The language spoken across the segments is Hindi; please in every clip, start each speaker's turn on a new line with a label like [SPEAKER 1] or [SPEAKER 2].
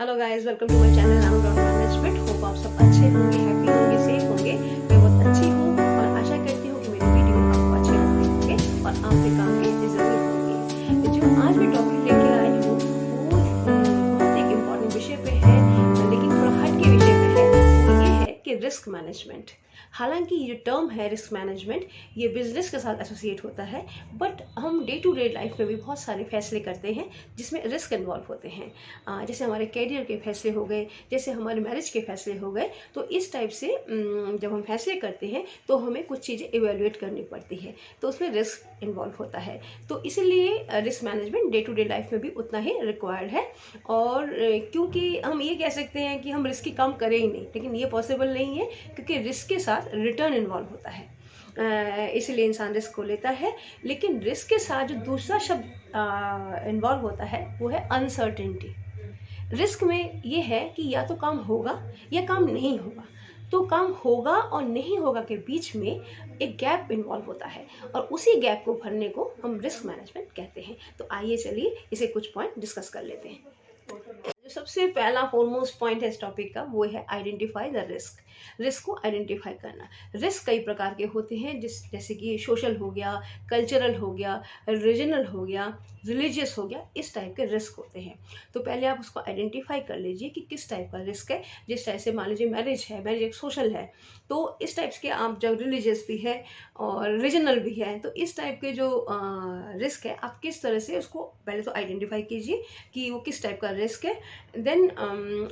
[SPEAKER 1] Hello guys, welcome to my channel Amaron management. Hope आप सब अच्छे होंगे, हैप्पी होंगे, सेफ होंगे। मैं बहुत अच्छी हूँ और आशा करती हूँ कि मेरी वीडियो आपको अच्छे लगते होंगे और आपके काम के जरूर होंगे। जो आज मैं टॉपिक लेके आई हूँ वो बहुत एक इम्पॉर्टेंट विषय पे है, लेकिन थोड़ा हट के विषय पे है। वो ये है कि रिस्क मैनेजमेंट। हालांकि ये जो टर्म है रिस्क मैनेजमेंट, ये बिजनेस के साथ एसोसिएट होता है, बट हम डे टू डे लाइफ में भी बहुत सारे फैसले करते हैं जिसमें रिस्क इन्वॉल्व होते हैं। जैसे हमारे कैरियर के फैसले हो गए, जैसे हमारे मैरिज के फैसले हो गए। तो इस टाइप से जब हम फैसले करते हैं तो हमें कुछ चीज़ें इवेल्युएट करनी पड़ती है, तो उसमें रिस्क इन्वॉल्व होता है। तो इसलिए risk management day to day life में भी उतना ही रिक्वायर्ड है। और क्योंकि हम ये कह सकते हैं कि हम रिस्क कम करें ही नहीं, लेकिन ये पॉसिबल नहीं है क्योंकि रिस्क के साथ रिटर्न इन्वॉल्व होता है। इसलिए इंसान रिस्क को लेता है। लेकिन रिस्क के साथ जो दूसरा शब्द इन्वॉल्व होता है वो है अनसर्टेनिटी। रिस्क में ये है कि या तो काम होगा या काम नहीं होगा। तो काम होगा और नहीं होगा के बीच में एक गैप इन्वॉल्व होता है, और उसी गैप को भरने को हम रिस्क मैनेजमेंट कहते हैं। तो आइए चलिए इसे कुछ पॉइंट डिस्कस कर लेते हैं। जो सबसे पहला फॉरमोस्ट पॉइंट है इस टॉपिक का वो है आइडेंटिफाई द रिस्क। रिस्क को आइडेंटिफाई करना। रिस्क कई प्रकार के होते हैं, जैसे कि सोशल हो गया, कल्चरल हो गया, रीजनल हो गया, रिलीजियस हो गया। इस टाइप के रिस्क होते हैं। तो पहले आप उसको आइडेंटिफाई कर लीजिए कि किस टाइप का रिस्क है। जिस टाइप से मान लीजिए मैरिज है, मैरिज एक सोशल है, तो इस टाइप के आप जब रिलीजियस भी है और रीजनल भी है, तो इस टाइप के जो रिस्क है आप किस तरह से उसको पहले तो आइडेंटिफाई कीजिए कि वो किस टाइप का रिस्क है। देन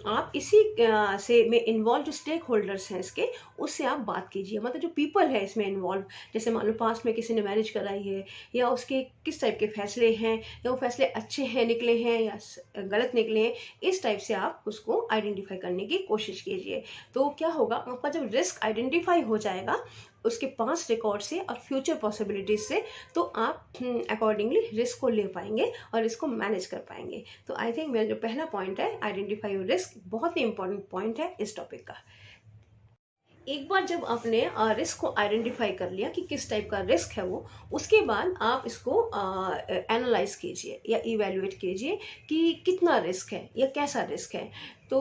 [SPEAKER 1] आप इसी से में इन्वॉल्व जो स्टेक होल्डर्स हैं इसके, उससे आप बात कीजिए। मतलब जो पीपल है इसमें इन्वॉल्व, जैसे मान लो पास्ट में किसी ने मैरिज कराई है, या उसके किस टाइप के फैसले हैं, या वो फैसले अच्छे हैं निकले हैं या गलत निकले हैं। इस टाइप से आप उसको आइडेंटिफाई करने की कोशिश कीजिए। तो क्या होगा, आपका जब रिस्क आइडेंटिफाई हो जाएगा उसके पास्ट रिकॉर्ड से और फ्यूचर पॉसिबिलिटीज से, तो आप अकॉर्डिंगली रिस्क को ले पाएंगे और इसको मैनेज कर पाएंगे। तो आई थिंक मेरा जो पहला पॉइंट है आइडेंटिफाई योर रिस्क, बहुत ही इंपॉर्टेंट पॉइंट है इस टॉपिक का। एक बार जब आपने रिस्क को आइडेंटिफाई कर लिया कि किस टाइप का रिस्क है वो, उसके बाद आप इसको एनालाइज कीजिए या इवेल्युएट कीजिए कि कितना रिस्क है या कैसा रिस्क है। तो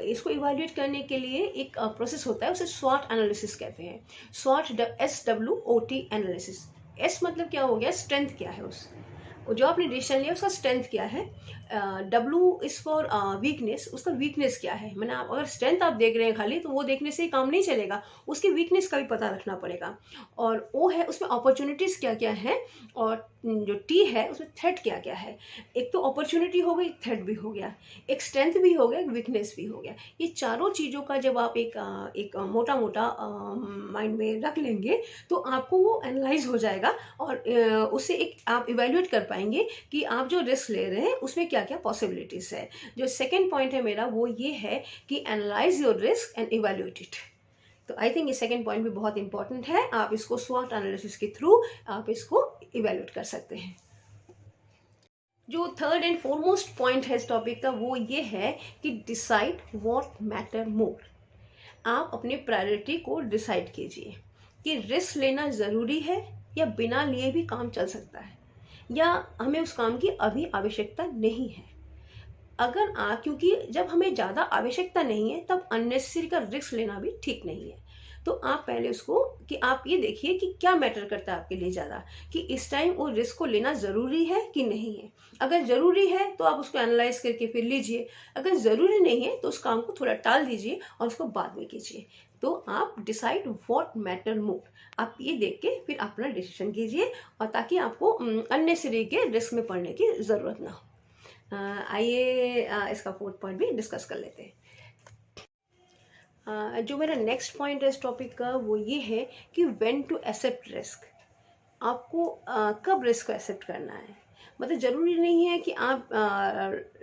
[SPEAKER 1] इसको इवेल्युएट करने के लिए एक प्रोसेस होता है, उसे स्वॉट एनालिसिस कहते हैं। स्वॉट SWOT एनालिसिस। एस मतलब क्या हो गया, स्ट्रेंथ क्या है उस जो आपने डिसीजन लिया उसका स्ट्रेंथ क्या है। W इज फॉर वीकनेस, उसका वीकनेस क्या है। मैंने आप अगर स्ट्रेंथ आप देख रहे हैं खाली, तो वो देखने से ही काम नहीं चलेगा, उसकी वीकनेस का भी पता रखना पड़ेगा। और O है, उसमें अपॉर्चुनिटीज क्या क्या है, और जो T है उसमें थ्रेट क्या क्या है। एक तो अपॉर्चुनिटी हो गई, थ्रेट भी हो गया, एक स्ट्रेंथ भी हो गया, एक वीकनेस भी हो गया। ये चारों चीज़ों का जब आप एक मोटा मोटा माइंड में रख लेंगे, तो आपको वो एनालाइज हो जाएगा और उससे एक आप इवेल्युएट कर पाएंगे कि आप जो रिस्क ले रहे हैं उसमें क्या क्या पॉसिबिलिटीज है। जो सेकंड पॉइंट है मेरा वो ये है कि analyse your risk and evaluate it. तो आई थिंक ये सेकंड पॉइंट भी बहुत इंपॉर्टेंट है। आप इसको स्वॉट एनालिसिस के थ्रू आप इसको इवेल्युएट कर सकते हैं। जो थर्ड एंड फोरमोस्ट पॉइंट है इस टॉपिक का वो ये है कि डिसाइड व्हाट मैटर मोर। आप अपनी प्रायोरिटी को डिसाइड कीजिए कि रिस्क लेना ज़रूरी है या बिना लिए भी काम चल सकता है, या हमें उस काम की अभी आवश्यकता नहीं है। क्योंकि जब हमें ज़्यादा आवश्यकता नहीं है तब अननेसेसरी का रिस्क लेना भी ठीक नहीं है। तो आप पहले उसको कि आप ये देखिए कि क्या मैटर करता है आपके लिए ज़्यादा, कि इस टाइम वो रिस्क को लेना ज़रूरी है कि नहीं है। अगर ज़रूरी है तो आप उसको एनालाइज करके फिर लीजिए, अगर ज़रूरी नहीं है तो उस काम को थोड़ा टाल दीजिए और उसको बाद में कीजिए। तो आप डिसाइड व्हाट मैटर मोर, आप ये देख के फिर अपना डिसीजन कीजिए, और ताकि आपको अननेसेसरी के रिस्क में पड़ने की ज़रूरत ना हो। आइए इसका फोर्थ पॉइंट भी डिस्कस कर लेते हैं। जो मेरा नेक्स्ट पॉइंट है इस टॉपिक का वो ये है कि व्हेन टू एक्सेप्ट रिस्क। आपको कब रिस्क को एक्सेप्ट करना है। मतलब ज़रूरी नहीं है कि आप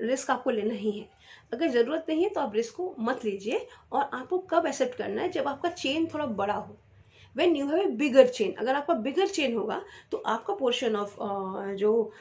[SPEAKER 1] रिस्क आपको लेना ही है। अगर ज़रूरत नहीं है तो आप रिस्क को मत लीजिए। और आपको कब एक्सेप्ट करना है, जब आपका चेन थोड़ा बड़ा हो। When you have a bigger chain, अगर आपका बिगर चेन होगा तो आपका पोर्शन ऑफ जो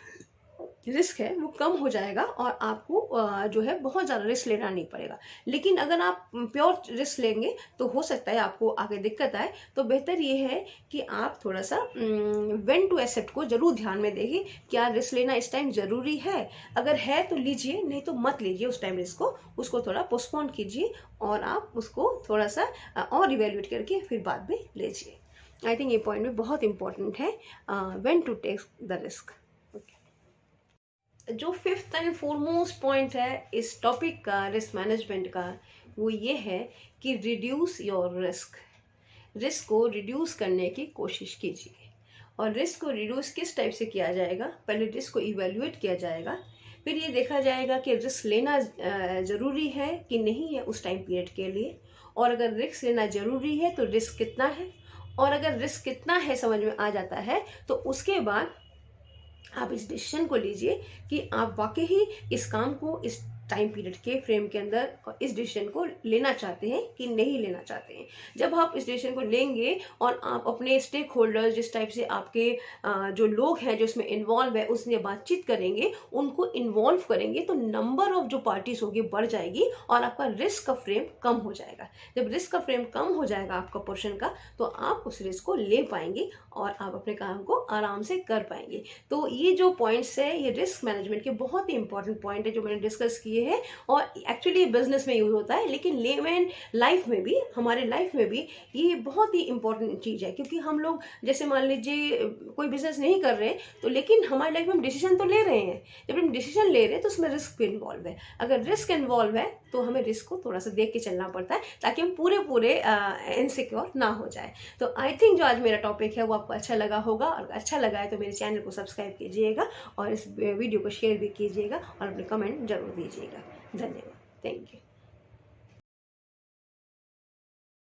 [SPEAKER 1] रिस्क है वो कम हो जाएगा और आपको जो है बहुत ज़्यादा रिस्क लेना नहीं पड़ेगा। लेकिन अगर आप प्योर रिस्क लेंगे तो हो सकता है आपको आगे दिक्कत आए। तो बेहतर ये है कि आप थोड़ा सा व्हेन टू एक्सेप्ट को जरूर ध्यान में देंगे। क्या रिस्क लेना इस टाइम ज़रूरी है? अगर है तो लीजिए, नहीं तो मत लीजिए उस टाइम रिस्क को, उसको थोड़ा पोस्टपोन कीजिए और आप उसको थोड़ा सा और इवेल्युएट करके फिर बाद में लीजिए। आई थिंक ये पॉइंट भी बहुत इंपॉर्टेंट है, when to take the risk. जो फिफ्थ एंड फोरमोस्ट पॉइंट है इस टॉपिक का, रिस्क मैनेजमेंट का, वो ये है कि रिड्यूस योर रिस्क। रिस्क को रिड्यूस करने की कोशिश कीजिए। और रिस्क को रिड्यूस किस टाइप से किया जाएगा? पहले रिस्क को इवेल्युएट किया जाएगा, फिर ये देखा जाएगा कि रिस्क लेना ज़रूरी है कि नहीं है उस टाइम पीरियड के लिए, और अगर रिस्क लेना ज़रूरी है तो रिस्क कितना है, और अगर रिस्क कितना है समझ में आ जाता है तो उसके बाद आप इस डिसीजन को लीजिए कि आप वाकई ही इस काम को इस टाइम पीरियड के फ्रेम के अंदर इस डिसीजन को लेना चाहते हैं कि नहीं लेना चाहते हैं। जब आप इस डिसीजन को लेंगे और आप अपने स्टेक होल्डर्स, जिस टाइप से आपके जो लोग हैं जो इसमें इन्वॉल्व है, उसने बातचीत करेंगे, उनको इन्वॉल्व करेंगे, तो नंबर ऑफ जो पार्टीज होगी बढ़ जाएगी और आपका रिस्क का फ्रेम कम हो जाएगा। जब रिस्क का फ्रेम कम हो जाएगा आपका पोर्शन का, तो आप उस रिस्क को ले पाएंगे और आप अपने काम को आराम से कर पाएंगे। तो ये जो पॉइंट्स है, ये रिस्क मैनेजमेंट के बहुत ही इंपॉर्टेंट पॉइंट है जो मैंने डिस्कस किए हैं। और एक्चुअली बिजनेस में यूज होता है, लेकिन लेमैन लाइफ में भी, हमारे लाइफ में भी ये बहुत ही इंपॉर्टेंट चीज है। क्योंकि हम लोग जैसे मान लीजिए कोई बिजनेस नहीं कर रहे, तो लेकिन हमारी लाइफ में हम डिसीजन तो ले रहे हैं। जब हम डिसीजन ले रहे हैं तो उसमें रिस्क भी इन्वॉल्व है। अगर रिस्क इन्वॉल्व है तो हमें रिस्क को थोड़ा सा देख के चलना पड़ता है, ताकि हम पूरे इनसिक्योर ना हो जाए। तो आई थिंक जो आज मेरा टॉपिक है वो आपको अच्छा लगा होगा, और अच्छा लगा है तो मेरे चैनल को सब्सक्राइब कीजिएगा और इस वीडियो को शेयर भी कीजिएगा और अपने कमेंट जरूर दीजिएगा। धन्यवाद। Thank you.